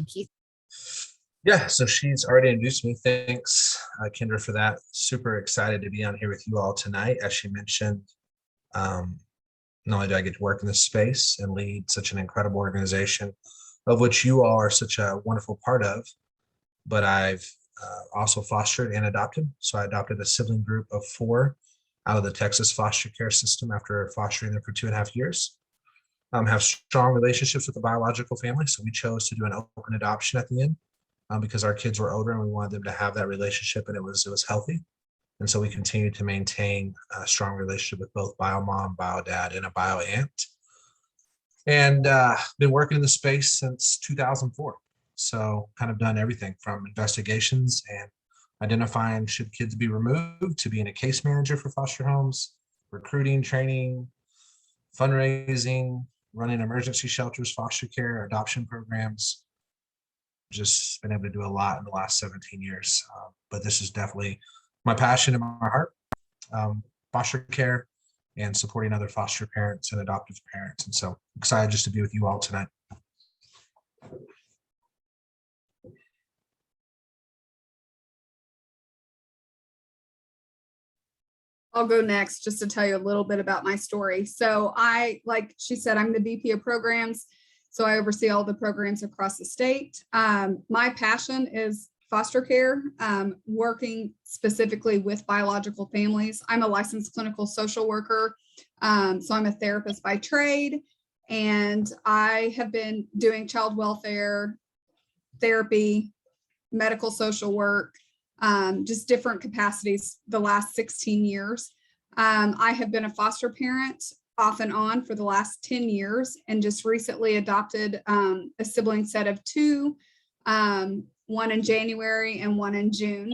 Keith. Yeah, so she's already introduced me. Thanks, Kendra, for that. Super excited to be on here with you all tonight. As she mentioned, um, not only do I get to work in this space and lead such an incredible organization, of which you all are such a wonderful part of, but I've also fostered and adopted. So I adopted a sibling group of 4 out of the Texas foster care system after fostering them for 2.5 years. Have strong relationships with the biological family. So we chose to do an open adoption at the end because our kids were older and we wanted them to have that relationship, and it was healthy. And so we continue to maintain a strong relationship with both bio mom, bio dad, and a bio aunt. And been working in the space since 2004. So kind of done everything from investigations and identifying should kids be removed to being a case manager for foster homes, recruiting, training, fundraising, running emergency shelters, foster care, adoption programs. Just been able to do a lot in the last 17 years. But this is definitely my passion and my heart, foster care and supporting other foster parents and adoptive parents. And so excited just to be with you all tonight. I'll go next just to tell you a little bit about my story. So like she said, I'm the VP of programs. So I oversee all the programs across the state. My passion is foster care, working specifically with biological families. I'm a licensed clinical social worker. So I'm a therapist by trade, and I have been doing child welfare, therapy, medical social work, just different capacities the last 16 years. I have been a foster parent off and on for the last 10 years and just recently adopted a sibling set of 2, one in January and one in June.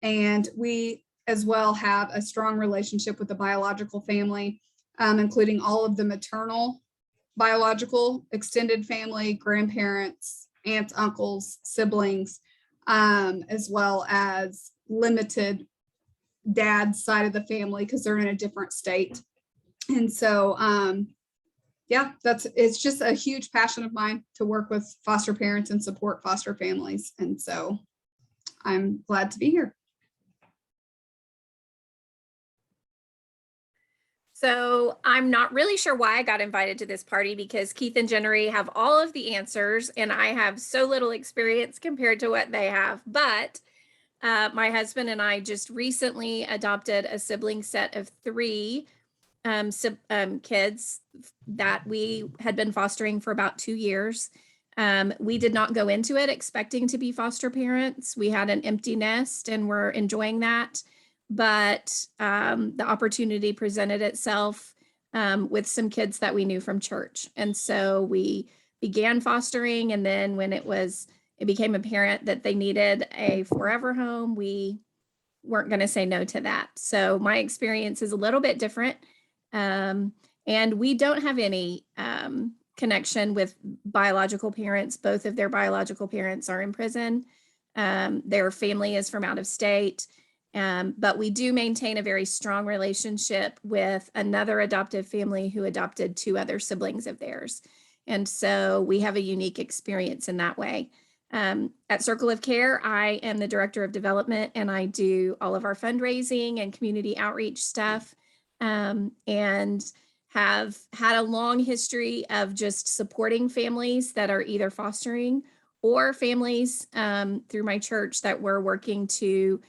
And we as well have a strong relationship with the biological family, including all of the maternal, biological, extended family, grandparents, aunts, uncles, siblings, as well as limited dad's side of the family because they're in a different state. And so, yeah, it's just a huge passion of mine to work with foster parents and support foster families. And so I'm glad to be here. So I'm not really sure why I got invited to this party because Keith and Ginarie have all of the answers and I have so little experience compared to what they have. But my husband and I just recently adopted a sibling set of 3 kids that we had been fostering for about 2 years. We did not go into it expecting to be foster parents. We had an empty nest and we're enjoying that. But the opportunity presented itself with some kids that we knew from church. And so we began fostering. And then when it became apparent that they needed a forever home, we weren't going to say no to that. So my experience is a little bit different. And we don't have any connection with biological parents. Both of their biological parents are in prison. Their family is from out of state. But we do maintain a very strong relationship with another adoptive family who adopted 2 other siblings of theirs. And so we have a unique experience in that way. At Circle of Care, I am the director of development and I do all of our fundraising and community outreach stuff, and have had a long history of just supporting families that are either fostering or families through my church that we're working to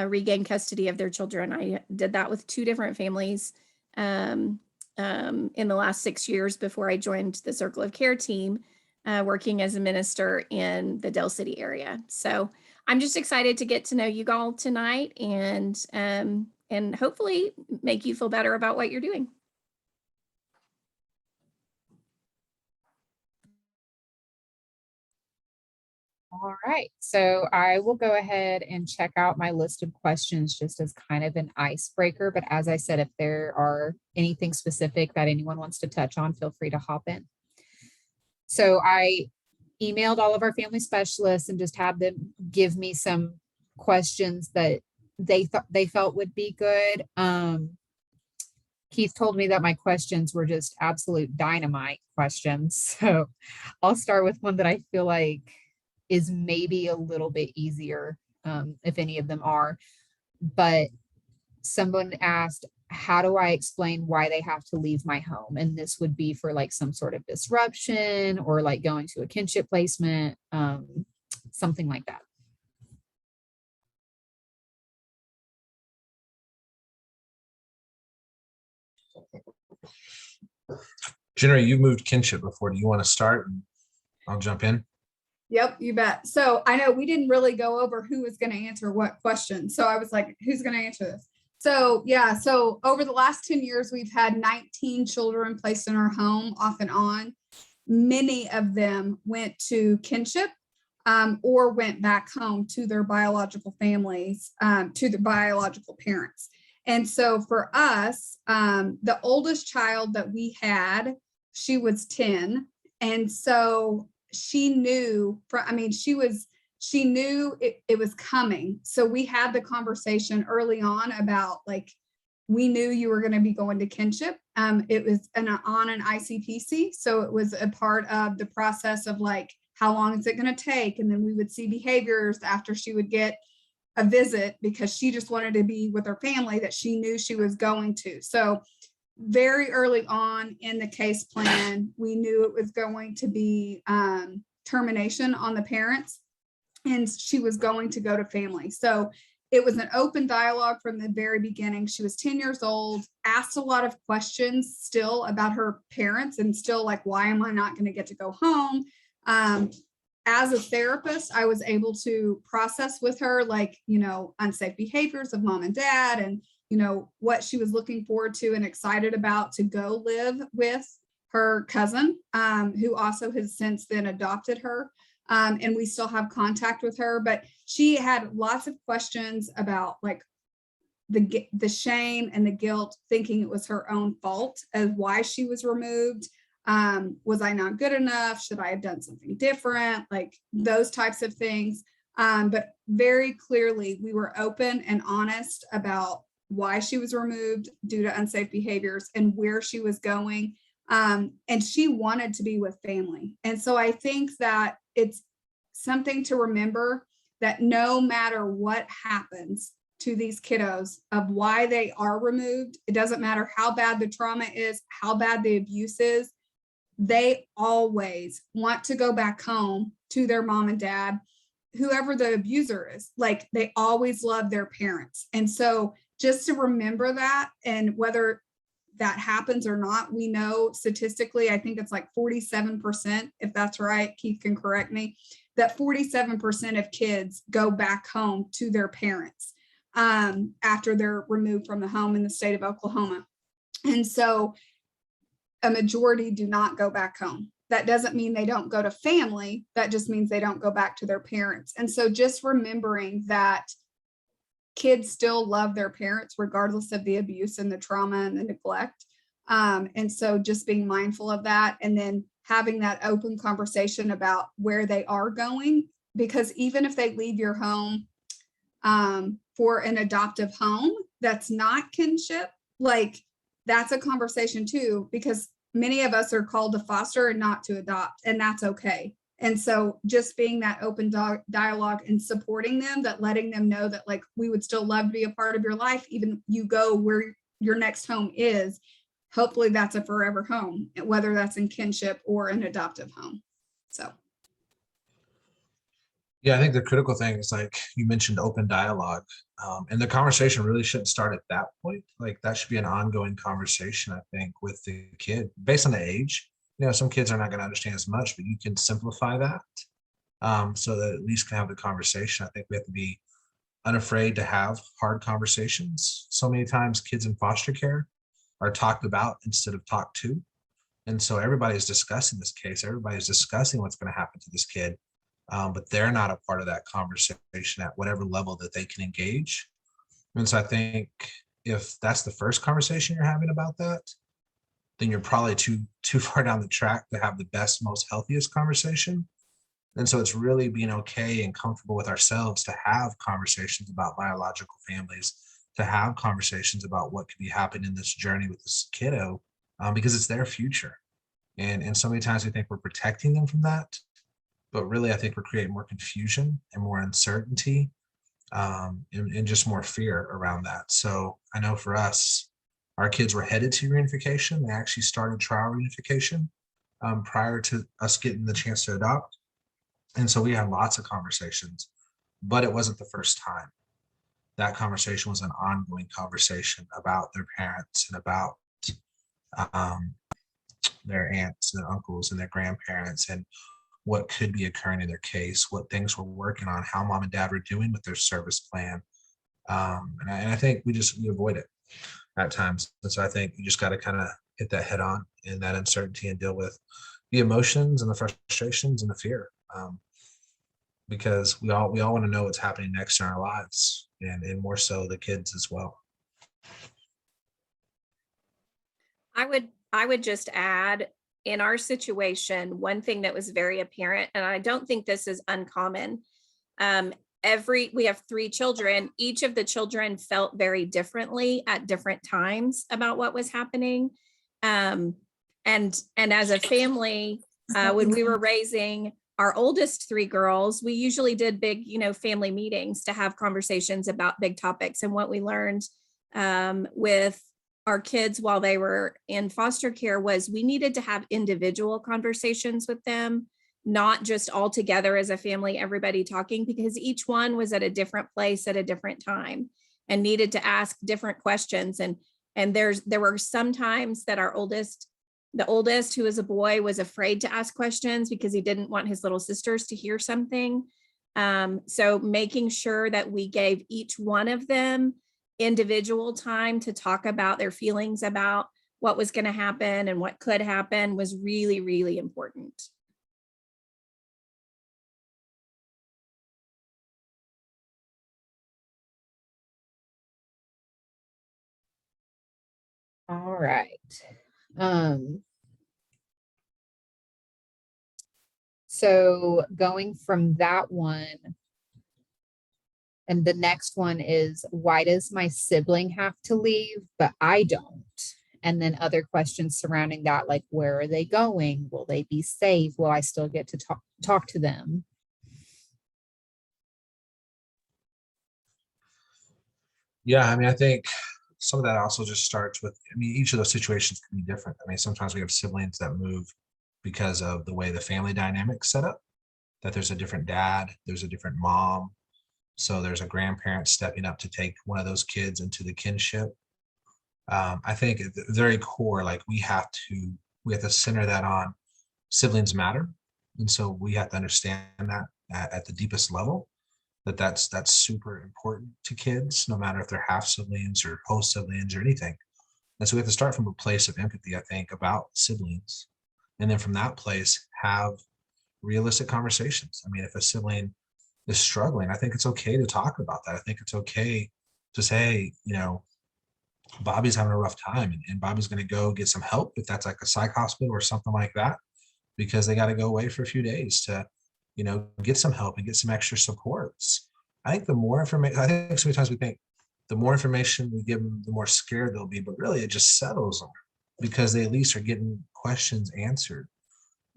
regain custody of their children. I did that with 2 different families in the last 6 years before I joined the Circle of Care team, working as a minister in the Del City area. So I'm just excited to get to know you all tonight and hopefully make you feel better about what you're doing. All right, so I will go ahead and check out my list of questions just as kind of an icebreaker. But as I said, if there are anything specific that anyone wants to touch on, feel free to hop in. So I emailed all of our family specialists and just had them give me some questions that they thought they felt would be good. Keith told me that my questions were just absolute dynamite questions. So I'll start with one that I feel like is maybe a little bit easier, if any of them are. But someone asked, how do I explain why they have to leave my home? And this would be for like some sort of disruption or like going to a kinship placement, something like that. Ginarie, you've moved kinship before. Do you want to start? And I'll jump in. Yep, you bet. So I know we didn't really go over who was going to answer what question. So I was like, who's going to answer this? So yeah, so over the last 10 years, we've had 19 children placed in our home off and on. Many of them went to kinship or went back home to their biological families, to the biological parents. And so for us, the oldest child that we had, she was 10. And so she knew, she knew it was coming. So we had the conversation early on about like, we knew you were going to be going to kinship. It was on an ICPC. So it was a part of the process of like, how long is it going to take? And then we would see behaviors after she would get a visit because she just wanted to be with her family that she knew she was going to. So very early on in the case plan, we knew it was going to be termination on the parents, and she was going to go to family. So it was an open dialogue from the very beginning. She was 10 years old, asked a lot of questions still about her parents and still like, why am I not going to get to go home? As a therapist, I was able to process with her, like, unsafe behaviors of mom and dad and what she was looking forward to and excited about to go live with her cousin, who also has since then adopted her. And we still have contact with her, but she had lots of questions about like the shame and the guilt, thinking it was her own fault as why she was removed. Was I not good enough? Should I have done something different? Like those types of things. But very clearly we were open and honest about why she was removed due to unsafe behaviors and where she was going. And she wanted to be with family. And so I think that it's something to remember that no matter what happens to these kiddos of why they are removed, it doesn't matter how bad the trauma is, how bad the abuse is, they always want to go back home to their mom and dad, whoever the abuser is. Like they always love their parents. And so just to remember that, and whether that happens or not, we know statistically, I think it's like 47%, if that's right, Keith can correct me, that 47% of kids go back home to their parents after they're removed from the home in the state of Oklahoma. And so a majority do not go back home. That doesn't mean they don't go to family. That just means they don't go back to their parents. And so just remembering that kids still love their parents regardless of the abuse and the trauma and the neglect. And so just being mindful of that, and then having that open conversation about where they are going, because even if they leave your home for an adoptive home that's not kinship, like that's a conversation too, because many of us are called to foster and not to adopt, and that's okay. And so just being that open dialogue and supporting them, that letting them know that like we would still love to be a part of your life, even you go where your next home is. Hopefully that's a forever home, whether that's in kinship or an adoptive home. So. Yeah, I think the critical thing is like you mentioned open dialogue, and the conversation really shouldn't start at that point. Like that should be an ongoing conversation, I think, with the kid based on the age. Some kids are not going to understand as much, but you can simplify that so that at least can have the conversation. I think we have to be unafraid to have hard conversations. So many times kids in foster care are talked about instead of talked to. And so everybody's discussing this case. Everybody's discussing what's going to happen to this kid. But they're not a part of that conversation at whatever level that they can engage. And so I think if that's the first conversation you're having about that, then you're probably too far down the track to have the best, most healthiest conversation. And so it's really being okay and comfortable with ourselves to have conversations about biological families, to have conversations about what could be happening in this journey with this kiddo, because it's their future. And so many times we think we're protecting them from that, but really I think we're creating more confusion and more uncertainty, and just more fear around that. So I know for us, our kids were headed to reunification. They actually started trial reunification prior to us getting the chance to adopt. And so we had lots of conversations, but it wasn't the first time. That conversation was an ongoing conversation about their parents and about um, their aunts and uncles and their grandparents and what could be occurring in their case, what things we're working on, how mom and dad were doing with their service plan. And I think we avoid it at times. And so I think you just got to kind of hit that head on in that uncertainty and deal with the emotions and the frustrations and the fear. Because we all want to know what's happening next in our lives, and more so the kids as well. I would just add, in our situation, one thing that was very apparent, and I don't think this is uncommon. We have 3 children. Each of the children felt very differently at different times about what was happening. And as a family, when we were raising our oldest 3 girls, we usually did big, family meetings to have conversations about big topics. And what we learned with our kids while they were in foster care was we needed to have individual conversations with them, not just all together as a family, everybody talking, because each one was at a different place at a different time and needed to ask different questions. And there were some times that the oldest, who was a boy, was afraid to ask questions because he didn't want his little sisters to hear something. So making sure that we gave each one of them individual time to talk about their feelings about what was going to happen and what could happen was really, really important. All right. So going from that one, and the next one is, why does my sibling have to leave, but I don't? And then other questions surrounding that, like, where are they going? Will they be safe? Will I still get to talk to them? Yeah, I mean, I think some of that also just starts with, each of those situations can be different. Sometimes we have siblings that move because of the way the family dynamic's set up, that there's a different dad, there's a different mom. So there's a grandparent stepping up to take one of those kids into the kinship. I think at the very core, like we have to center that on siblings matter. And so we have to understand that at the deepest level, that's super important to kids, no matter if they're half siblings or whole siblings or anything. And so we have to start from a place of empathy, I think, about siblings. And then from that place, have realistic conversations. If a sibling is struggling, I think it's okay to talk about that. I think it's okay to say, Bobby's having a rough time and Bobby's going to go get some help, if that's like a psych hospital or something like that, because they got to go away for a few days to, get some help and get some extra supports. I think the more information, I think sometimes we think the more information we give them, the more scared they'll be, but really it just settles them because they at least are getting questions answered.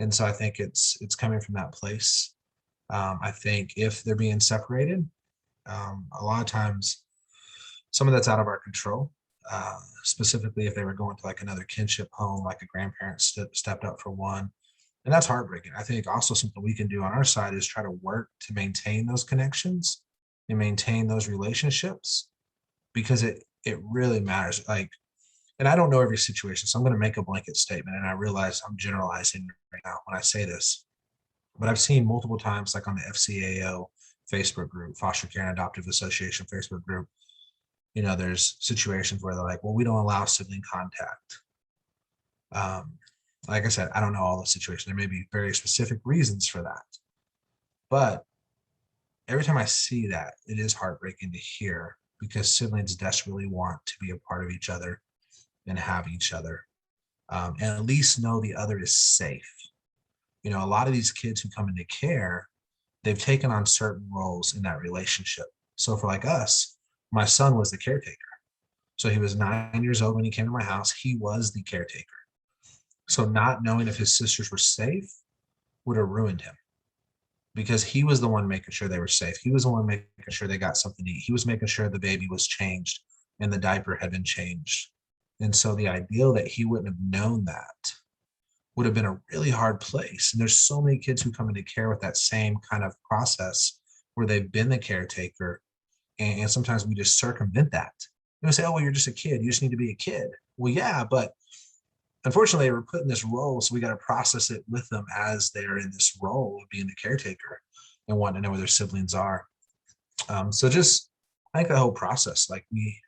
And so I think it's coming from that place. I think if they're being separated, a lot of times some of that's out of our control. Specifically if they were going to like another kinship home, like a grandparent stepped up for one. And that's heartbreaking. I think also something we can do on our side is try to work to maintain those connections and maintain those relationships, because it really matters. And I don't know every situation, so I'm going to make a blanket statement, and I realize I'm generalizing right now when I say this, but I've seen multiple times, like on the FCAO Facebook group, Foster Care and Adoptive Association Facebook group, there's situations where they're like, well, we don't allow sibling contact. Like I said, I don't know all the situations. There may be very specific reasons for that. But every time I see that, it is heartbreaking to hear, because siblings desperately want to be a part of each other and have each other, and at least know the other is safe. A lot of these kids who come into care, they've taken on certain roles in that relationship. So for like us, my son was the caretaker. So he was 9 years old when he came to my house. He was the caretaker. So not knowing if his sisters were safe would have ruined him. because he was the one making sure they were safe. He was the one making sure they got something to eat. He was making sure the baby was changed and the diaper had been changed. And so the ideal that he wouldn't have known that would have been a really hard place. And there's so many kids who come into care with that same kind of process where they've been the caretaker. And sometimes we just circumvent that. Say, oh, well, you're just a kid. You just need to be a kid. Well, yeah, but unfortunately, they were put in this role. So we got to process it with them as they're in this role of being the caretaker and wanting to know where their siblings are. So just, I think the whole process, like we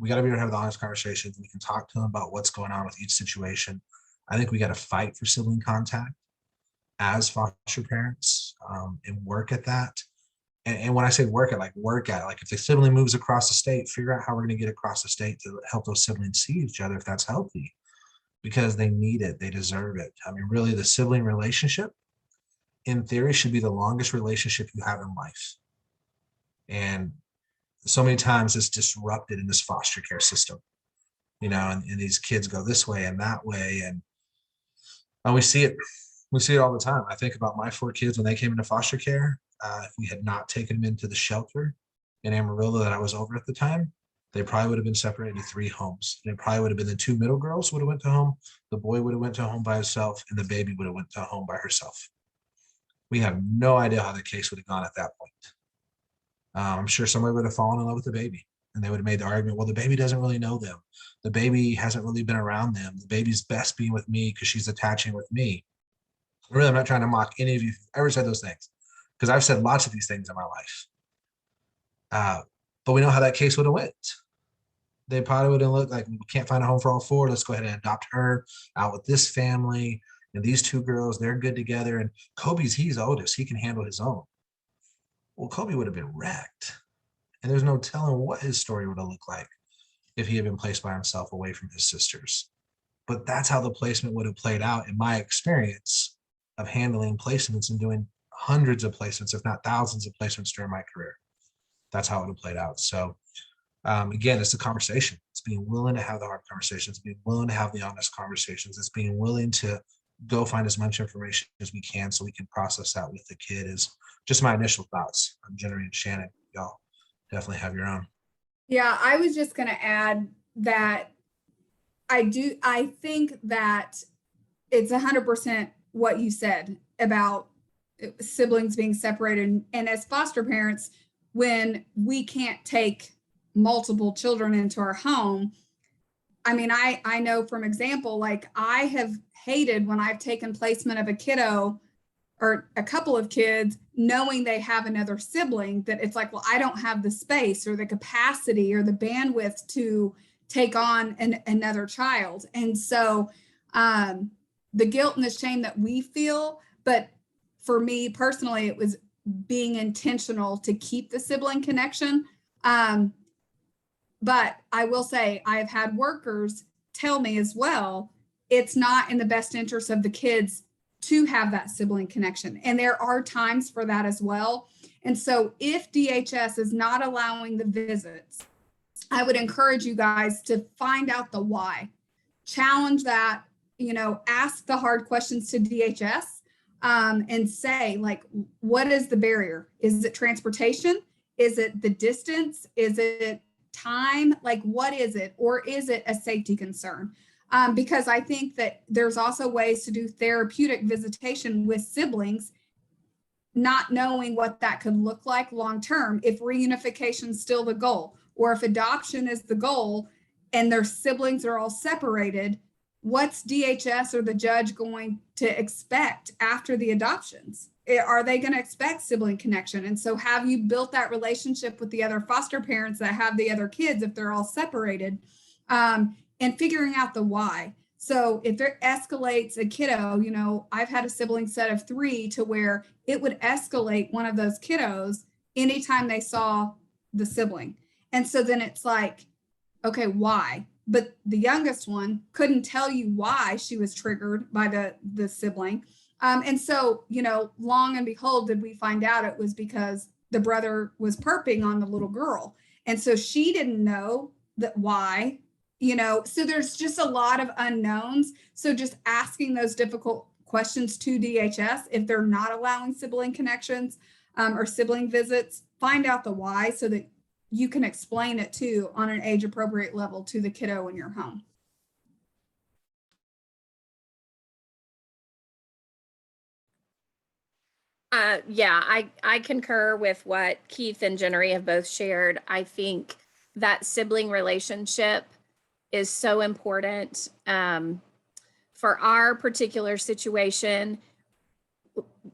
got to be able to have the honest conversations. We can talk to them about what's going on with each situation. I think we got to fight for sibling contact as foster parents and work at that. And when I say work at, like if the sibling moves across the state, figure out how we're going to get across the state to help those siblings see each other if that's healthy, because they need it, they deserve it. I mean, really, the sibling relationship, in theory, should be the longest relationship you have in life. And so many times it's disrupted in this foster care system, and these kids go this way and that way. And we see it all the time. I think about my 4 kids when they came into foster care. If we had not taken them into the shelter in Amarillo that I was over at the time, they probably would have been separated to 3 homes. And it probably would have been the 2 middle girls would have went to home, the boy would have went to home by himself, and the baby would have went to home by herself. We have no idea how the case would have gone at that point. I'm sure somebody would have fallen in love with the baby, and they would have made the argument, well, the baby doesn't really know them. The baby hasn't really been around them. The baby's best being with me because she's attaching with me. Really, I'm not trying to mock any of you who've ever said those things, because I've said lots of these things in my life. But we know how that case would have went. They probably would have looked like, we can't find a home for all 4. Let's go ahead and adopt her out with this family. And these 2 girls, they're good together. And he's oldest. He can handle his own. Well, Kobe would have been wrecked. And there's no telling what his story would have looked like if he had been placed by himself away from his sisters. But that's how the placement would have played out in my experience of handling placements and doing hundreds of placements, if not thousands of placements during my career. That's how it would have played out. So again, it's the conversation. It's being willing to have the hard conversations, being willing to have the honest conversations. It's being willing to go find as much information as we can so we can process that with the kid. Is just my initial thoughts on Ginarie and Shannon. Y'all definitely have your own. Yeah, I was just going to add that I think that it's 100% what you said about siblings being separated. And as foster parents, when we can't take multiple children into our home, I mean, I know from example, like I have hated when I've taken placement of a kiddo or a couple of kids, knowing they have another sibling, that it's like, well, I don't have the space or the capacity or the bandwidth to take on another child. And so the guilt and the shame that we feel, but for me personally, it was being intentional to keep the sibling connection. But I will say, I've had workers tell me as well, it's not in the best interest of the kids to have that sibling connection. And there are times for that as well. And so if DHS is not allowing the visits, I would encourage you guys to find out the why. Challenge that, ask the hard questions to DHS and say, like, what is the barrier? Is it transportation? Is it the distance? Is it time? Like, what is it? Or is it a safety concern? Because I think that there's also ways to do therapeutic visitation with siblings, not knowing what that could look like long-term, if reunification is still the goal, or if adoption is the goal and their siblings are all separated, what's DHS or the judge going to expect after the adoptions? Are they going to expect sibling connection? And so have you built that relationship with the other foster parents that have the other kids if they're all separated? And figuring out the why. So if it escalates a kiddo, I've had a sibling set of 3 to where it would escalate one of those kiddos anytime they saw the sibling. And so then it's like, okay, why? But the youngest one couldn't tell you why she was triggered by the sibling. And so, long and behold, did we find out it was because the brother was perping on the little girl. And so she didn't know that why. So there's just a lot of unknowns. So just asking those difficult questions to DHS if they're not allowing sibling connections or sibling visits. Find out the why so that you can explain it too on an age appropriate level to the kiddo in your home. Yeah, I concur with what Keith and Ginarie have both shared. I think that sibling relationship is so important. For our particular situation,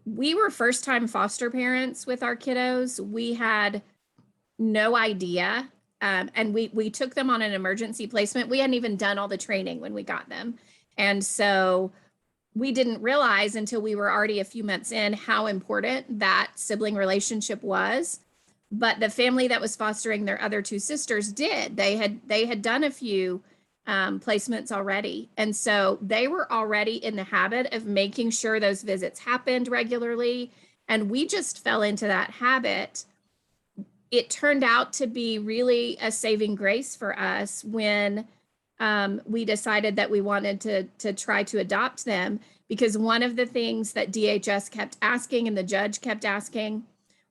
we were first-time foster parents with our kiddos. We had no idea, and we took them on an emergency placement. We hadn't even done all the training when we got them, and so we didn't realize until we were already a few months in how important that sibling relationship was. But the family that was fostering their other two sisters did. They had done a few placements already. And so they were already in the habit of making sure those visits happened regularly. And we just fell into that habit. It turned out to be really a saving grace for us when we decided that we wanted to try to adopt them, because one of the things that DHS kept asking and the judge kept asking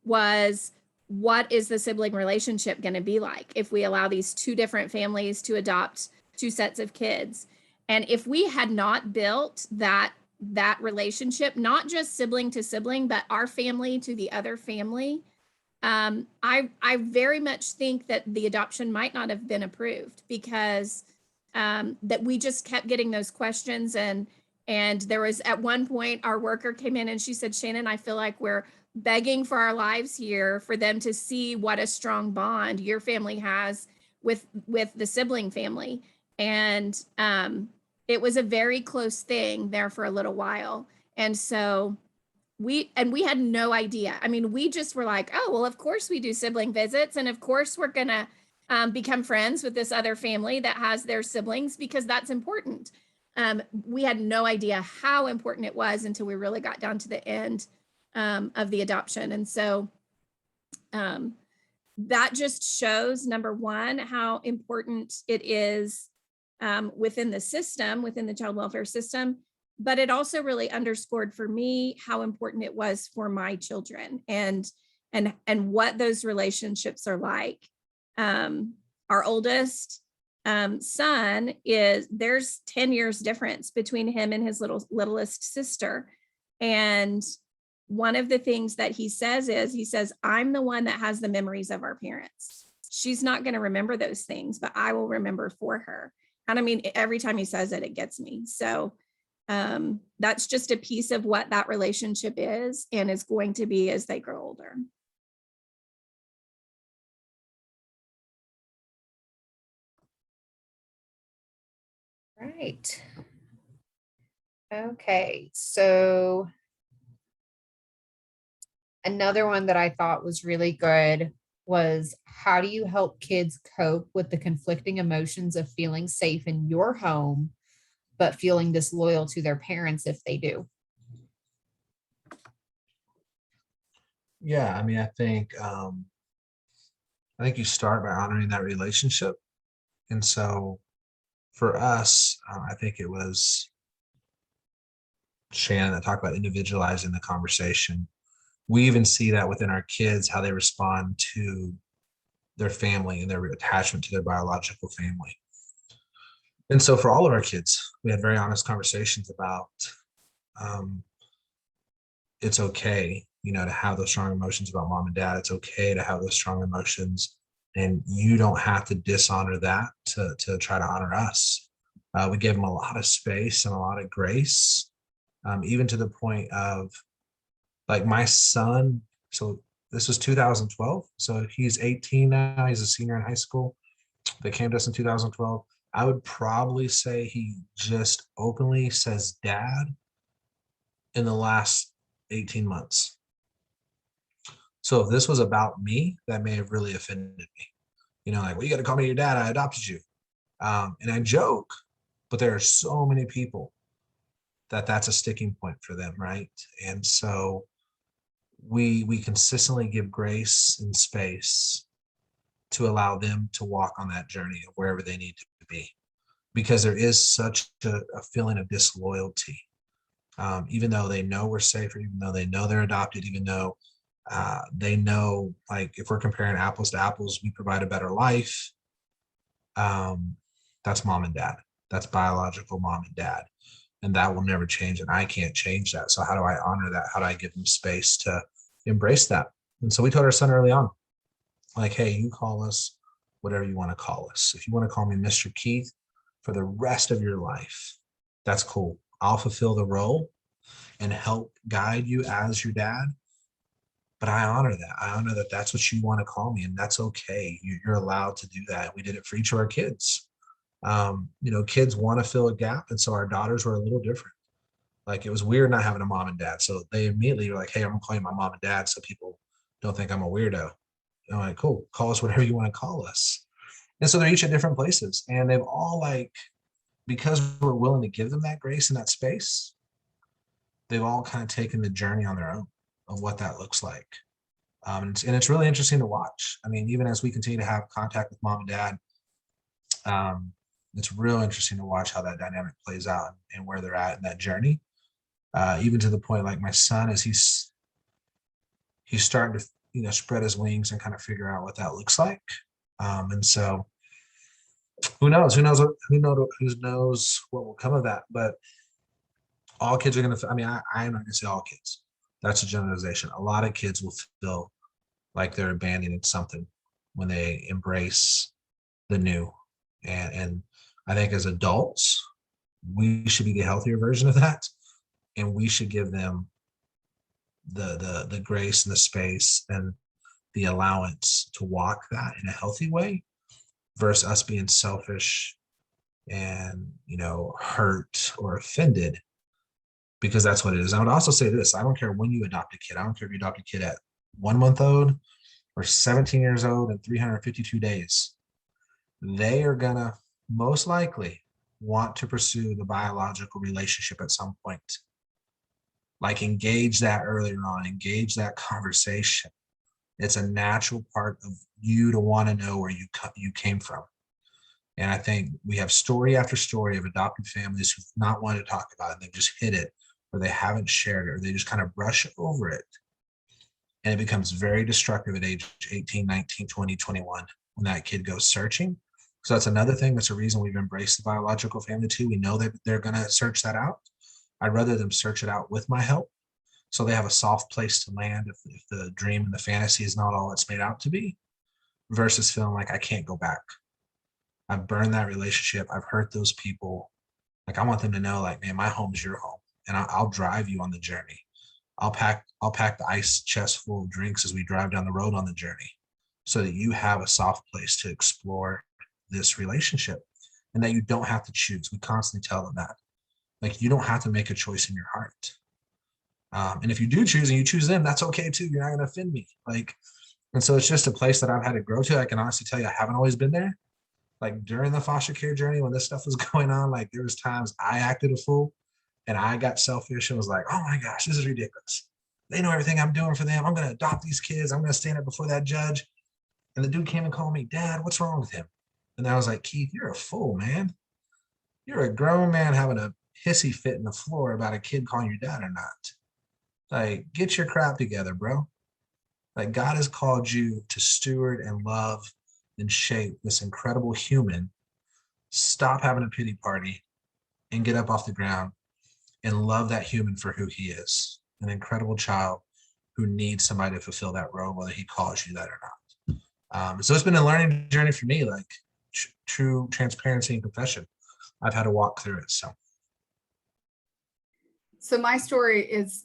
was, what is the sibling relationship going to be like if we allow these two different families to adopt two sets of kids? And if we had not built that relationship, not just sibling to sibling, but our family to the other family, I very much think that the adoption might not have been approved, because that we just kept getting those questions. And there was, at one point, our worker came in and she said, Shannon, I feel like we're begging for our lives here for them to see what a strong bond your family has with the sibling family. And it was a very close thing there for a little while. And so we had no idea. I mean, we just were like, oh, well, of course we do sibling visits. And of course we're going to become friends with this other family that has their siblings, because that's important. We had no idea how important it was until we really got down to the end of the adoption. And so that just shows, number one, how important it is within the system, within the child welfare system. But it also really underscored for me how important it was for my children and what those relationships are like. Our oldest son there's 10 years difference between him and his littlest sister. And one of the things that he says, I'm the one that has the memories of our parents. She's not going to remember those things, but I will remember for her. And I mean, every time he says it, it gets me. So that's just a piece of what that relationship is and is going to be as they grow older. Right. Okay, so another one that I thought was really good was, how do you help kids cope with the conflicting emotions of feeling safe in your home, but feeling disloyal to their parents if they do? Yeah, I mean, I think you start by honoring that relationship. And so for us, I think it was Shannon that talked about individualizing the conversation. We even see that within our kids, how they respond to their family and their attachment to their biological family. And so for all of our kids, we had very honest conversations about it's okay, to have those strong emotions about mom and dad. It's okay to have those strong emotions, and you don't have to dishonor that to try to honor us. We gave them a lot of space and a lot of grace, even to the point of, like, my son. So this was 2012. So he's 18 now. He's a senior in high school. They came to us in 2012. I would probably say he just openly says dad in the last 18 months. So if this was about me, that may have really offended me. Like, well, you got to call me your dad. I adopted you. And I joke, but there are so many people that's a sticking point for them, right? And so we consistently give grace and space to allow them to walk on that journey of wherever they need to be, because there is such a feeling of disloyalty even though they know we're safer, even though they know they're adopted, even though they know, like, if we're comparing apples to apples, we provide a better life. That's mom and dad. That's biological mom and dad. And that will never change. And I can't change that. So how do I honor that? How do I give them space to embrace that? And so we told our son early on, like, hey, you call us whatever you want to call us. If you want to call me Mr. Keith for the rest of your life, that's cool. I'll fulfill the role and help guide you as your dad. But I honor that. I honor that that's what you want to call me, and that's okay. You're allowed to do that. We did it for each of our kids. Kids want to fill a gap, and so our daughters were a little different. Like, it was weird not having a mom and dad, so they immediately were like, "Hey, I'm gonna call you my mom and dad, so people don't think I'm a weirdo." And I'm like, "Cool, call us whatever you want to call us." And so they're each at different places, and they've all, like, because we're willing to give them that grace and that space, they've all kind of taken the journey on their own of what that looks like. And it's really interesting to watch. I mean, even as we continue to have contact with mom and dad, it's real interesting to watch how that dynamic plays out and where they're at in that journey. Even to the point, like, my son, as he's starting to spread his wings and kind of figure out what that looks like. And so who knows what will come of that. But all kids are going to, I'm not going to say all kids. That's a generalization. A lot of kids will feel like they're abandoning something when they embrace the new. And I think as adults, we should be the healthier version of that. And we should give them the grace and the space and the allowance to walk that in a healthy way versus us being selfish and, hurt or offended, because that's what it is. I would also say this: I don't care when you adopt a kid. I don't care if you adopt a kid at 1 month old or 17 years old and 352 days. They are gonna most likely want to pursue the biological relationship at some point. Like, engage that earlier on, engage that conversation. It's a natural part of you to want to know where you came from. And I think we have story after story of adopted families who've not wanted to talk about it. They've just hid it, or they haven't shared it, or they just kind of brush over it. And it becomes very destructive at age 18, 19, 20, 21, when that kid goes searching. So that's another thing. That's a reason we've embraced the biological family too. We know that they're going to search that out. I'd rather them search it out with my help, so they have a soft place to land if the dream and the fantasy is not all it's made out to be, versus feeling like I can't go back. I've burned that relationship. I've hurt those people. Like, I want them to know, like, man, my home is your home, and I'll drive you on the journey. I'll pack the ice chest full of drinks as we drive down the road on the journey, so that you have a soft place to explore this relationship, and that you don't have to choose. We constantly tell them that, like, you don't have to make a choice in your heart. And if you do choose and you choose them, that's okay too. You're not going to offend me. Like, and so it's just a place that I've had to grow to. I can honestly tell you, I haven't always been there. Like, during the foster care journey, when this stuff was going on, like, there was times I acted a fool and I got selfish and was like, oh my gosh, this is ridiculous. They know everything I'm doing for them. I'm going to adopt these kids. I'm going to stand up before that judge. And the dude came and called me, Dad, what's wrong with him? And I was like, Keith, you're a fool, man. You're a grown man having a hissy fit in the floor about a kid calling you dad or not. Like, get your crap together, bro. Like, God has called you to steward and love and shape this incredible human. Stop having a pity party and get up off the ground and love that human for who he is, an incredible child who needs somebody to fulfill that role, whether he calls you that or not. So it's been a learning journey for me, like, true transparency and confession. I've had to walk through it. So my story is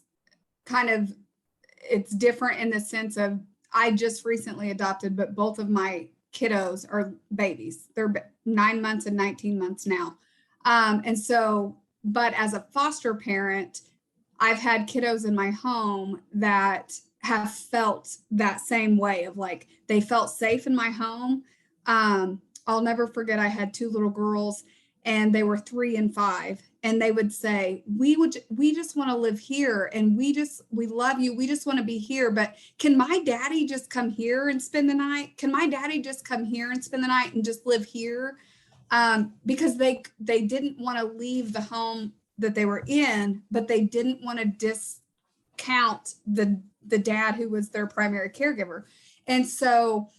it's different in the sense of, I just recently adopted, but both of my kiddos are babies. They're 9 months and 19 months now. But as a foster parent, I've had kiddos in my home that have felt that same way of, like, they felt safe in my home. I'll never forget, I had 2 little girls, and they were 3 and 5. And they would say, we just want to live here, and we love you. We just want to be here. But can my daddy just come here and spend the night? Can my daddy just come here and spend the night and just live here? Because they didn't want to leave the home that they were in, but they didn't want to discount the dad who was their primary caregiver. And so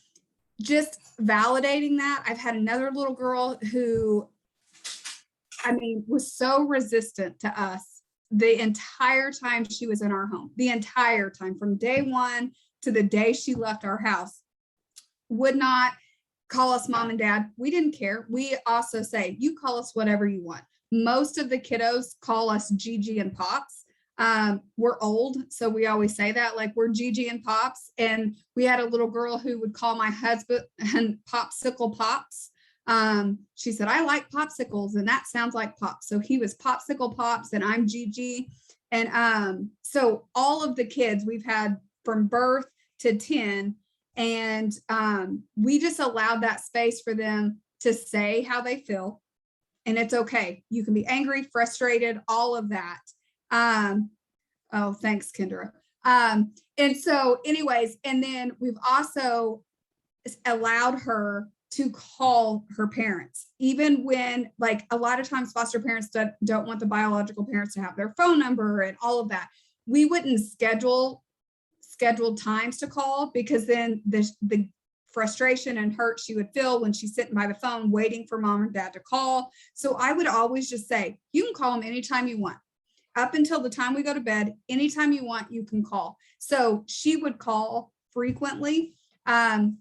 just validating that. I've had another little girl who, I mean, was so resistant to us the entire time she was in our home, the entire time from day one to the day she left our house, would not call us mom and dad. We didn't care. We also say, you call us whatever you want. Most of the kiddos call us Gigi and Pops. We're old, so we always say that, like, we're Gigi and Pops. And we had a little girl who would call my husband and Popsicle Pops. She said, I like popsicles, and that sounds like Pops. So he was Popsicle Pops, and I'm Gigi. And so all of the kids we've had from birth to 10, and we just allowed that space for them to say how they feel. And it's okay. You can be angry, frustrated, all of that. Oh, thanks, Kendra. And so anyways, and then we've also allowed her to call her parents, even when, like, a lot of times foster parents don't want the biological parents to have their phone number and all of that. We wouldn't scheduled times to call, because then the frustration and hurt she would feel when she's sitting by the phone waiting for mom or dad to call. So I would always just say, you can call them anytime you want. Up until the time we go to bed, anytime you want, you can call. So she would call frequently.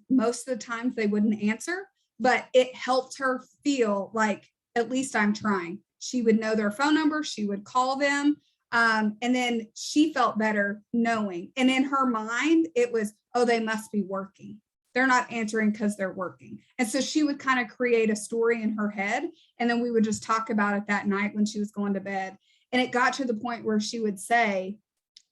Most of the times they wouldn't answer, but it helped her feel like, at least I'm trying. She would know their phone number. She would call them. And then she felt better knowing. And in her mind, it was, oh, they must be working. They're not answering because they're working. And so she would kind of create a story in her head. And then we would just talk about it that night when she was going to bed. And it got to the point where she would say,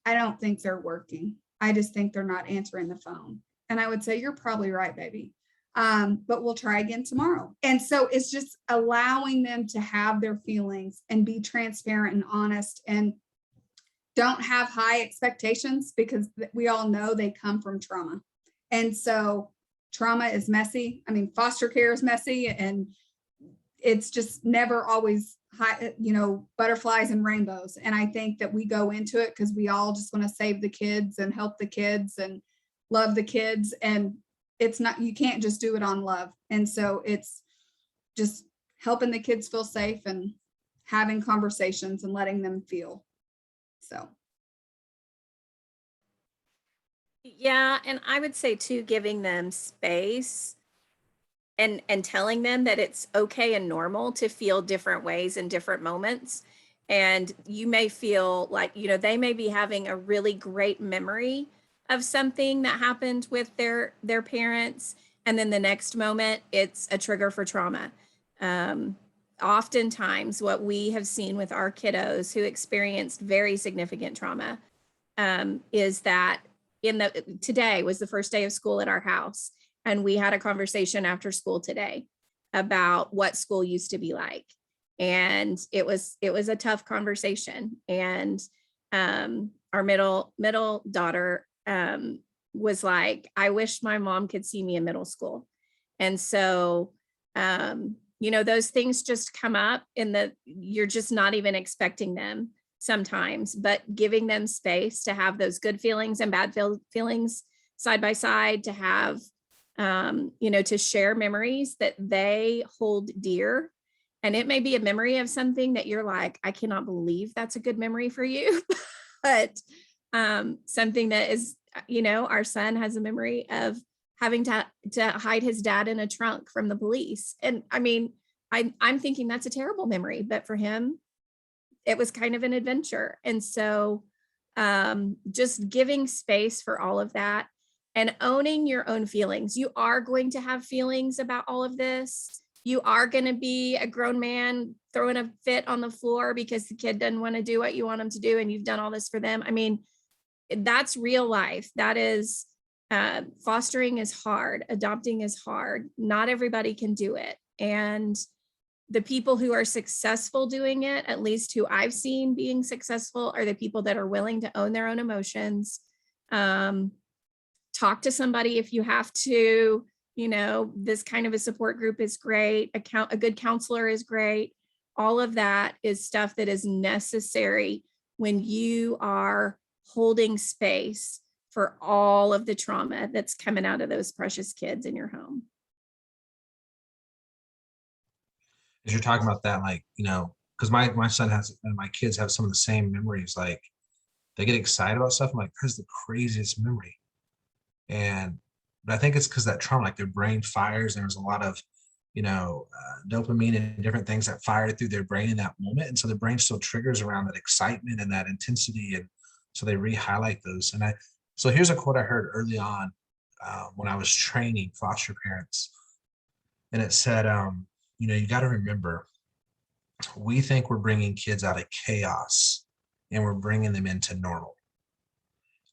I don't think they're working. I just think they're not answering the phone. And I would say, you're probably right, baby. But we'll try again tomorrow. And so it's just allowing them to have their feelings and be transparent and honest, and don't have high expectations, because we all know they come from trauma. And so trauma is messy. I mean, foster care is messy, and it's just never always high, butterflies and rainbows. And I think that we go into it because we all just want to save the kids and help the kids and love the kids. And it's not, you can't just do it on love. And so it's just helping the kids feel safe and having conversations and letting them feel. So. Yeah, and I would say too, giving them space and telling them that it's okay and normal to feel different ways in different moments. And you may feel like, they may be having a really great memory of something that happened with their parents, and then the next moment it's a trigger for trauma. Oftentimes what we have seen with our kiddos who experienced very significant trauma is that today was the first day of school at our house, and we had a conversation after school today about what school used to be like. And it was a tough conversation. And our middle daughter was like, I wish my mom could see me in middle school. And so, those things just come up you're just not even expecting them sometimes, but giving them space to have those good feelings and bad feelings side by side, to have, to share memories that they hold dear. And it may be a memory of something that you're like, I cannot believe that's a good memory for you. But something that is, our son has a memory of having to hide his dad in a trunk from the police. And I mean, I'm thinking that's a terrible memory, but for him, it was kind of an adventure. And so just giving space for all of that and owning your own feelings. You are going to have feelings about all of this. You are going to be a grown man throwing a fit on the floor because the kid doesn't want to do what you want them to do, and you've done all this for them. I mean, that's real life. That is, fostering is hard. Adopting is hard. Not everybody can do it. And the people who are successful doing it, at least who I've seen being successful, are the people that are willing to own their own emotions. Talk to somebody if you have to. This kind of a support group is great. A good counselor is great. All of that is stuff that is necessary when you are holding space for all of the trauma that's coming out of those precious kids in your home. As you're talking about that, like, because my son has, and my kids have some of the same memories. Like, they get excited about stuff. I'm like, that's the craziest memory. But I think it's because that trauma, like their brain fires, and there's a lot of, dopamine and different things that fire through their brain in that moment. And so the brain still triggers around that excitement and that intensity. And so they re-highlight those. So here's a quote I heard early on when I was training foster parents. And it said, you got to remember, we think we're bringing kids out of chaos and we're bringing them into normal.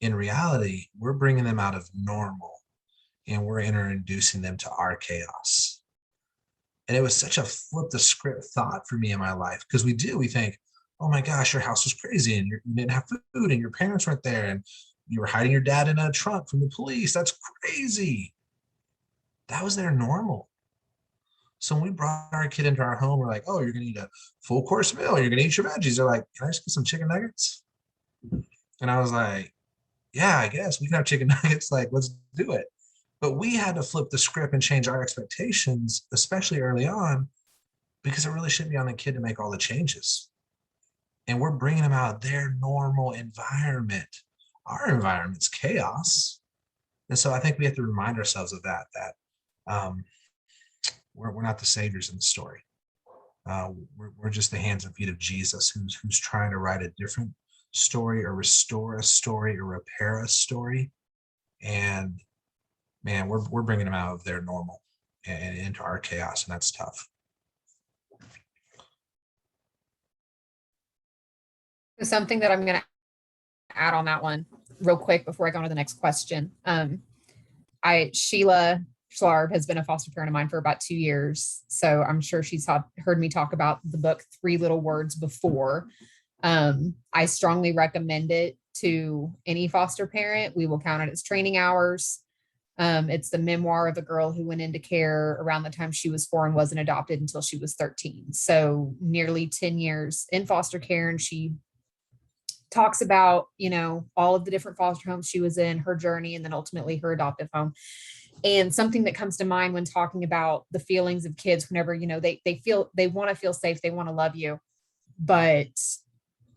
In reality, we're bringing them out of normal and we're introducing them to our chaos. And it was such a flip the script thought for me in my life, because we think, oh my gosh, your house was crazy and you didn't have food and your parents weren't there and you were hiding your dad in a trunk from the police. That's crazy. That was their normal. So when we brought our kid into our home, we're like, oh, you're going to eat a full course meal. You're going to eat your veggies. They're like, can I just get some chicken nuggets? And I was like, yeah, I guess we can have chicken nuggets. Like, let's do it. But we had to flip the script and change our expectations, especially early on, because it really shouldn't be on the kid to make all the changes. And we're bringing them out of their normal environment. Our environment's chaos. And so I think we have to remind ourselves of that we're not the saviors in the story. We're just the hands and feet of Jesus, who's trying to write a different story or restore a story or repair a story. And man, we're bringing them out of their normal and into our chaos, and that's tough. Something that I'm going to add on that one real quick before I go on to the next question. Sheila Schlarb has been a foster parent of mine for about 2 years. So I'm sure she's heard me talk about the book, 3 Little Words, before. I strongly recommend it to any foster parent. We will count it as training hours. It's the memoir of a girl who went into care around the time she was 4 and wasn't adopted until she was 13. So nearly 10 years in foster care. And she talks about, all of the different foster homes she was in, her journey, and then ultimately her adoptive home. And something that comes to mind when talking about the feelings of kids whenever, they want to feel safe, they want to love you, but,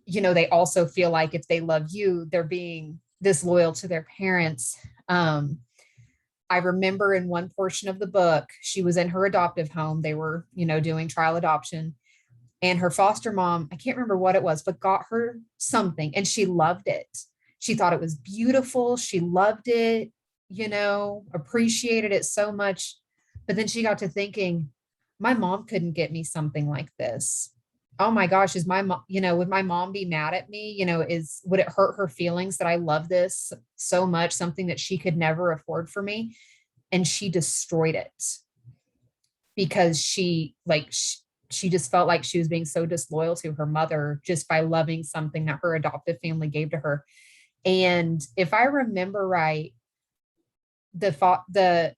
they also feel like if they love you, they're being disloyal to their parents. I remember in one portion of the book, she was in her adoptive home. They were, doing trial adoption, and her foster mom, I can't remember what it was, but got her something and she loved it. She thought it was beautiful. She loved it, appreciated it so much. But then she got to thinking, my mom couldn't get me something like this. Oh my gosh, is my mom, would my mom be mad at me? Would it hurt her feelings that I love this so much, something that she could never afford for me? And she destroyed it because she just felt like she was being so disloyal to her mother just by loving something that her adoptive family gave to her. And if I remember right, they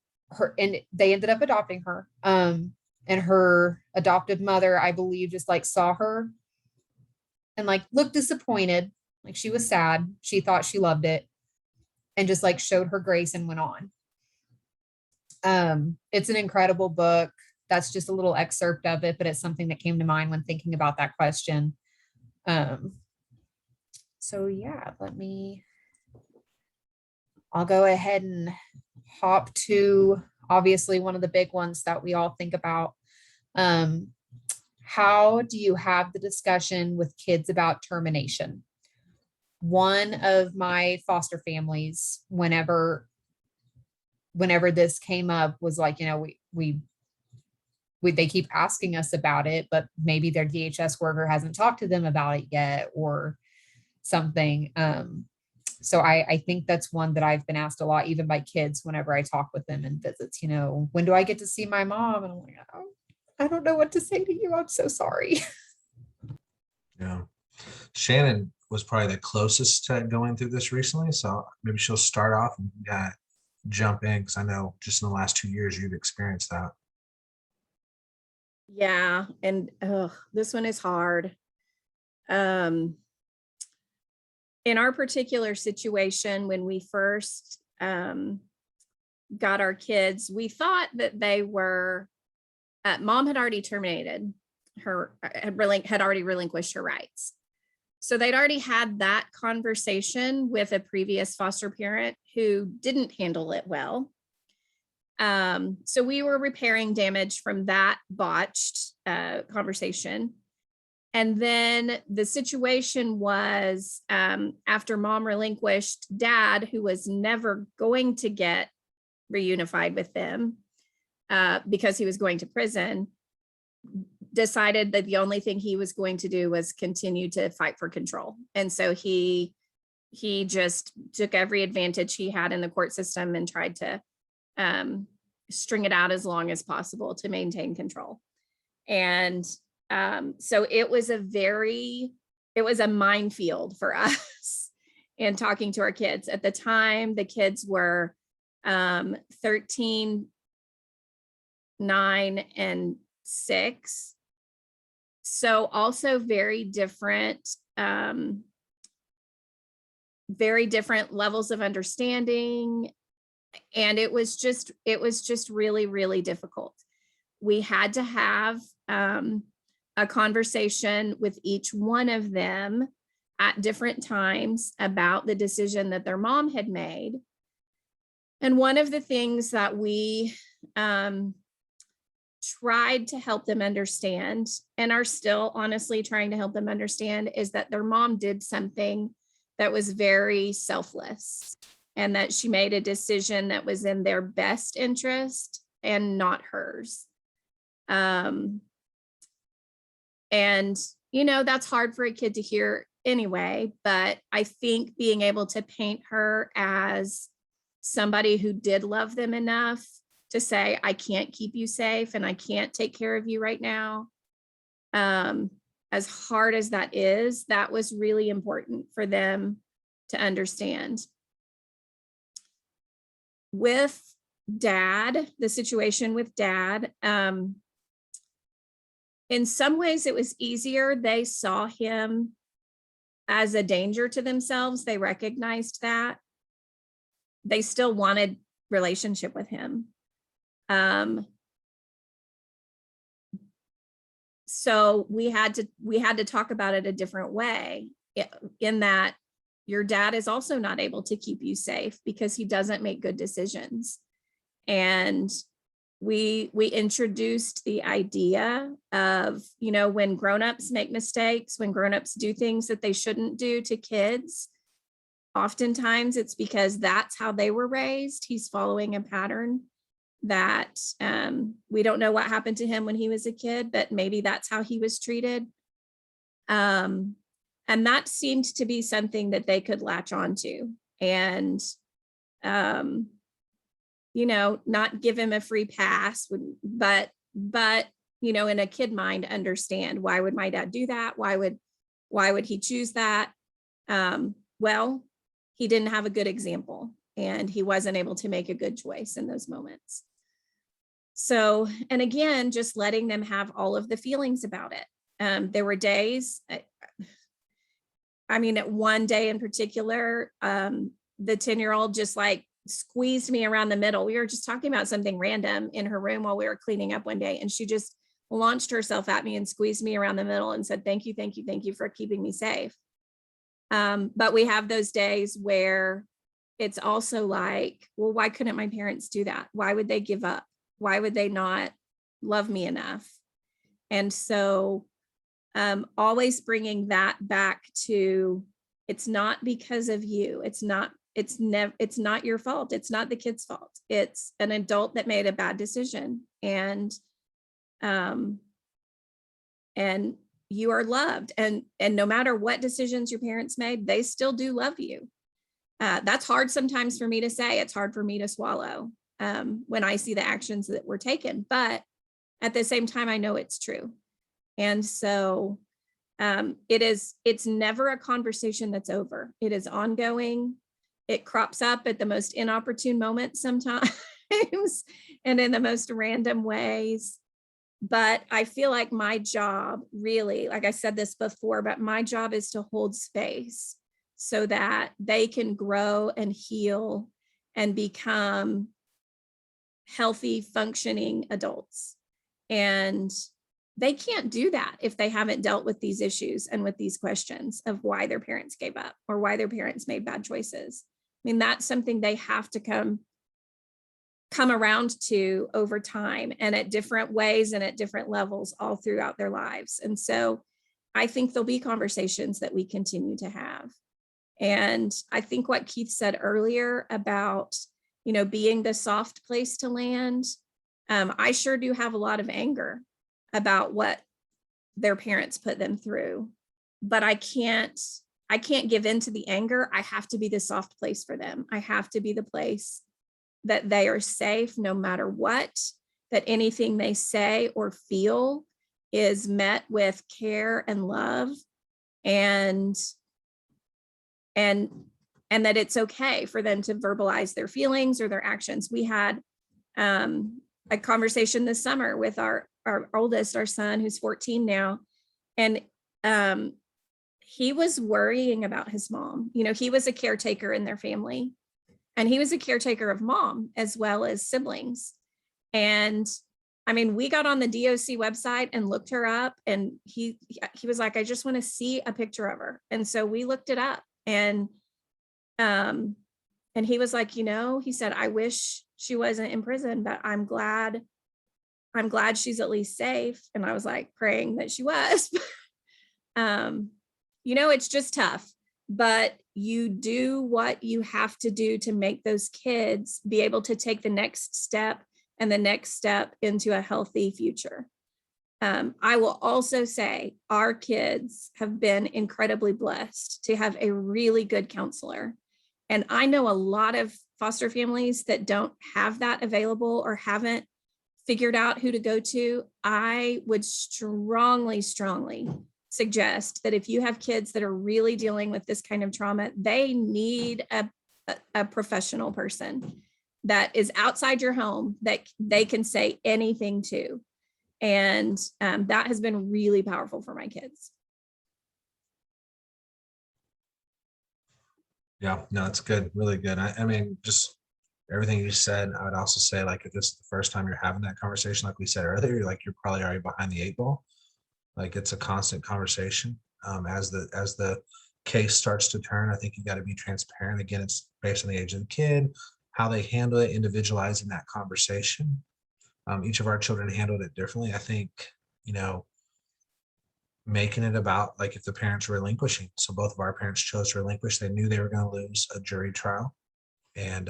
ended up adopting her. And her adoptive mother, I believe, just saw her and looked disappointed. She was sad. She thought she loved it and just showed her grace and went on. It's an incredible book. That's just a little excerpt of it, but it's something that came to mind when thinking about that question. So yeah, I'll go ahead and hop to obviously one of the big ones that we all think about. How do you have the discussion with kids about termination? One of my foster families, whenever this came up, was they keep asking us about it, but maybe their DHS worker hasn't talked to them about it yet or something. So I think that's one that I've been asked a lot, even by kids, whenever I talk with them in visits, when do I get to see my mom? And I'm like, oh, I don't know what to say to you. I'm so sorry. Yeah. Shannon was probably the closest to going through this recently. So maybe she'll start off and jump in, because I know just in the last 2 years you've experienced that. Yeah, and this one is hard. In our particular situation, when we first got our kids, we thought that they were, mom had already terminated her, had already relinquished her rights. So they'd already had that conversation with a previous foster parent who didn't handle it well. So we were repairing damage from that botched conversation. And then the situation was after mom relinquished, dad, who was never going to get reunified with them because he was going to prison, decided that the only thing he was going to do was continue to fight for control. And so he just took every advantage he had in the court system and tried to string it out as long as possible to maintain control. And so it was a minefield for us in talking to our kids. At the time, the kids were 13, 9, and 6. So also very different levels of understanding. And it was just really, really difficult. We had to have a conversation with each one of them at different times about the decision that their mom had made. And one of the things that we tried to help them understand, and are still honestly trying to help them understand, is that their mom did something that was very selfless, and that she made a decision that was in their best interest and not hers. And, that's hard for a kid to hear anyway, but I think being able to paint her as somebody who did love them enough to say, I can't keep you safe and I can't take care of you right now. As hard as that is, that was really important for them to understand. With dad, the situation with dad, in some ways it was easier. They saw him as a danger to themselves. They recognized that. They still wanted relationship with him. So we had to talk about it a different way, in that your dad is also not able to keep you safe because he doesn't make good decisions. And we introduced the idea of, when grownups make mistakes, when grownups do things that they shouldn't do to kids, oftentimes it's because that's how they were raised. He's following a pattern that we don't know what happened to him when he was a kid, but maybe that's how he was treated. And that seemed to be something that they could latch onto, and, not give him a free pass, but, in a kid mind, understand, why would my dad do that? Why would he choose that? Well, he didn't have a good example, and he wasn't able to make a good choice in those moments. So, and again, just letting them have all of the feelings about it. There were days, at one day in particular, the 10-year-old just squeezed me around the middle. We were just talking about something random in her room while we were cleaning up one day, and she just launched herself at me and squeezed me around the middle and said, thank you for keeping me safe. But we have those days where it's also like, well, why couldn't my parents do that? Why would they give up? Why would they not love me enough? And so always bringing that back to, it's not because of you. It's not your fault. It's not the kid's fault. It's an adult that made a bad decision, and you are loved. And no matter what decisions your parents made, they still do love you. That's hard sometimes for me to say. It's hard for me to swallow when I see the actions that were taken, but at the same time, I know it's true. And so it's never a conversation that's over. It is ongoing. It crops up at the most inopportune moments sometimes and in the most random ways. But I feel like my job really, like I said this before, but my job is to hold space so that they can grow and heal and become healthy, functioning adults. And they can't do that if they haven't dealt with these issues and with these questions of why their parents gave up or why their parents made bad choices. I mean, that's something they have to come around to over time and at different ways and at different levels all throughout their lives. And so I think there'll be conversations that we continue to have. And I think what Keith said earlier about, being the soft place to land, I sure do have a lot of anger about what their parents put them through, but I can't give in to the anger. I have to be the soft place for them. I have to be the place that they are safe no matter what, that anything they say or feel is met with care and love, and that it's okay for them to verbalize their feelings or their actions. We had a conversation this summer with our oldest, our son, who's 14 now, and he was worrying about his mom. He was a caretaker in their family, and he was a caretaker of mom as well as siblings. And I mean, we got on the DOC website and looked her up, and he was like, I just want to see a picture of her. And so we looked it up, and he was like, he said, I wish she wasn't in prison, but I'm glad she's at least safe. And I was like praying that she was. It's just tough, but you do what you have to do to make those kids be able to take the next step and the next step into a healthy future. I will also say our kids have been incredibly blessed to have a really good counselor. And I know a lot of foster families that don't have that available or haven't figured out who to go to. I would strongly suggest that if you have kids that are really dealing with this kind of trauma, they need a professional person that is outside your home that they can say anything to. And that has been really powerful for my kids. Yeah, no, it's good. Really good. I mean, just everything you said, I would also say, like, if this is the first time you're having that conversation, like we said earlier, you're probably already behind the 8 ball. Like, it's a constant conversation. As the case starts to turn, I think you got to be transparent. Again, it's based on the age of the kid, how they handle it, individualizing that conversation. Each of our children handled it differently. I think, making it about, like, if the parents were relinquishing. So both of our parents chose to relinquish. They knew they were going to lose a jury trial. And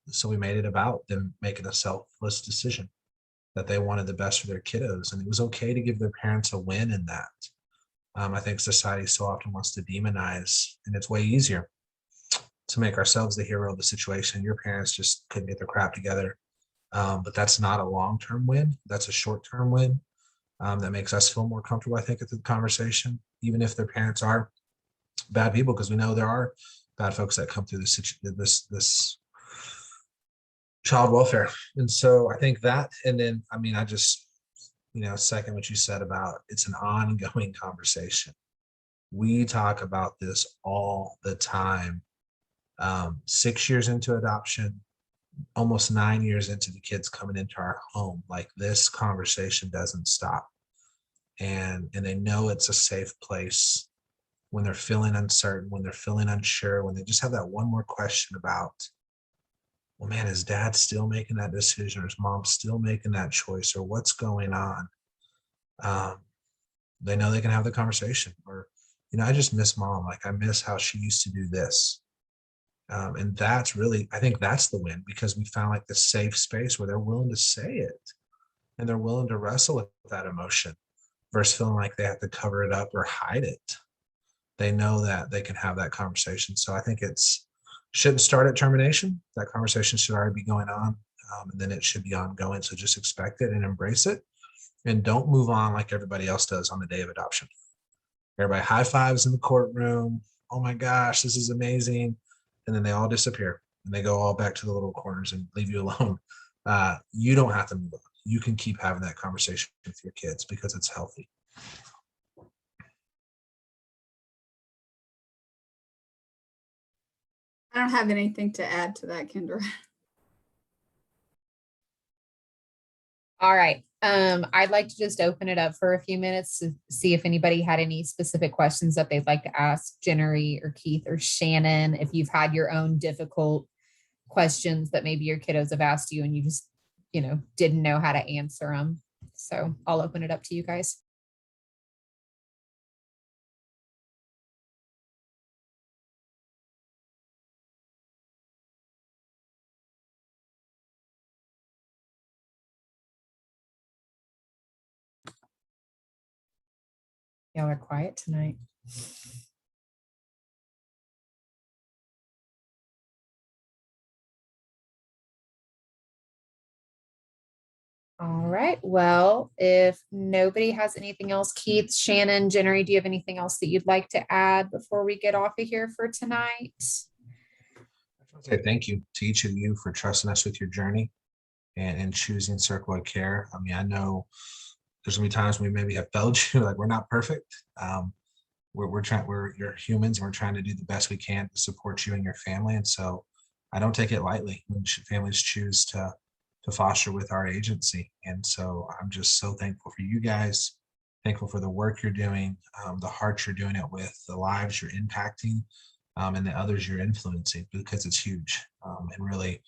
so we made it about them making a selfless decision that they wanted the best for their kiddos. And it was okay to give their parents a win in that. I think society so often wants to demonize, and it's way easier to make ourselves the hero of the situation. Your parents just couldn't get their crap together. But that's not a long-term win. That's a short-term win. That makes us feel more comfortable, I think, at the conversation, even if their parents are bad people, because we know there are bad folks that come through this child welfare. And so I think that, and then, I mean, I just, second what you said about it's an ongoing conversation. We talk about this all the time. 6 years into adoption, almost 9 years into the kids coming into our home, like, this conversation doesn't stop. And they know it's a safe place when they're feeling uncertain, when they're feeling unsure, when they just have that one more question about, well, man, is dad still making that decision, or is mom still making that choice, or what's going on? They know they can have the conversation, or, I just miss mom. Like, I miss how she used to do this. And that's really, I think that's the win, because we found, like, the safe space where they're willing to say it and they're willing to wrestle with that emotion versus feeling like they have to cover it up or hide it. They know that they can have that conversation. So I think shouldn't start at termination. That conversation should already be going on, and then it should be ongoing. So just expect it and embrace it, and don't move on like everybody else does on the day of adoption. Everybody high fives in the courtroom. Oh my gosh, this is amazing. And then they all disappear and they go all back to the little corners and leave you alone. You don't have to move on. you can keep having that conversation with your kids because it's healthy. I don't have anything to add to that, Kendra. All right. I'd like to just open it up for a few minutes to see if anybody had any specific questions that they'd like to ask Ginarie or Keith or Shannon. If you've had your own difficult questions that maybe your kiddos have asked you and you just, didn't know how to answer them. So I'll open it up to you guys. Y'all are quiet tonight. All right. Well, if nobody has anything else, Keith, Shannon, Ginarie, do you have anything else that you'd like to add before we get off of here for tonight? I just want to say thank you to each of you for trusting us with your journey and choosing Circle of Care. I mean, I know there's gonna be times when we maybe have failed you, like we're not perfect. You're humans and we're trying to do the best we can to support you and your family. And so I don't take it lightly when families choose to foster with our agency. And so I'm just so thankful for you guys, thankful for the work you're doing, the heart you're doing it with, the lives you're impacting, and the others you're influencing, because it's huge. And really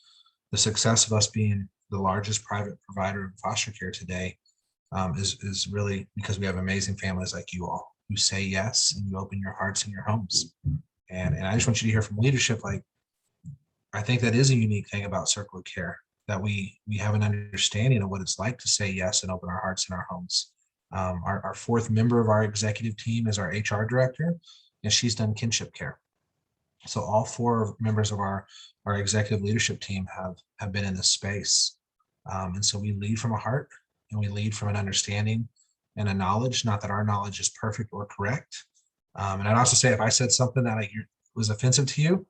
the success of us being the largest private provider of foster care today is really because we have amazing families like you all who say yes and you open your hearts and your homes. And I just want you to hear from leadership, like, I think that is a unique thing about Circle of Care, that we have an understanding of what it's like to say yes and open our hearts and our homes. Our fourth member of our executive team is our HR director, and she's done kinship care. So all four members of our executive leadership team have been in this space. And so we lead from a heart and we lead from an understanding and a knowledge, not that our knowledge is perfect or correct. And I'd also say if I said something that was offensive to you,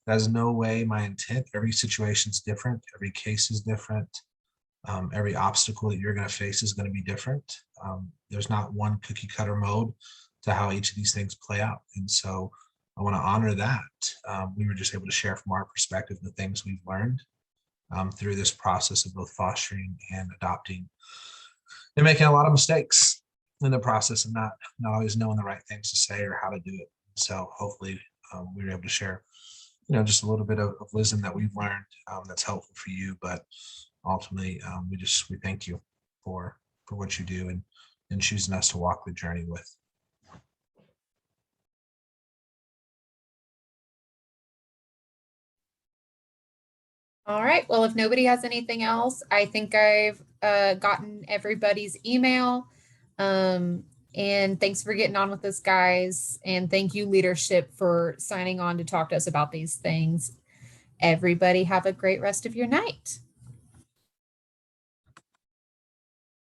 that is no way my intent. Every situation is different. Every case is different. Every obstacle that you're going to face is going to be different. There's not one cookie cutter mode to how each of these things play out. And so I want to honor that. We were just able to share from our perspective the things we've learned through this process of both fostering and adopting, and making a lot of mistakes in the process and not always knowing the right things to say or how to do it. So hopefully we were able to share, just a little bit of wisdom that we've learned that's helpful for you. But ultimately, we thank you for what you do and choosing us to walk the journey with. All right. Well, if nobody has anything else, I think I've gotten everybody's email. And thanks for getting on with us, guys. And thank you, leadership, for signing on to talk to us about these things. Everybody have a great rest of your night.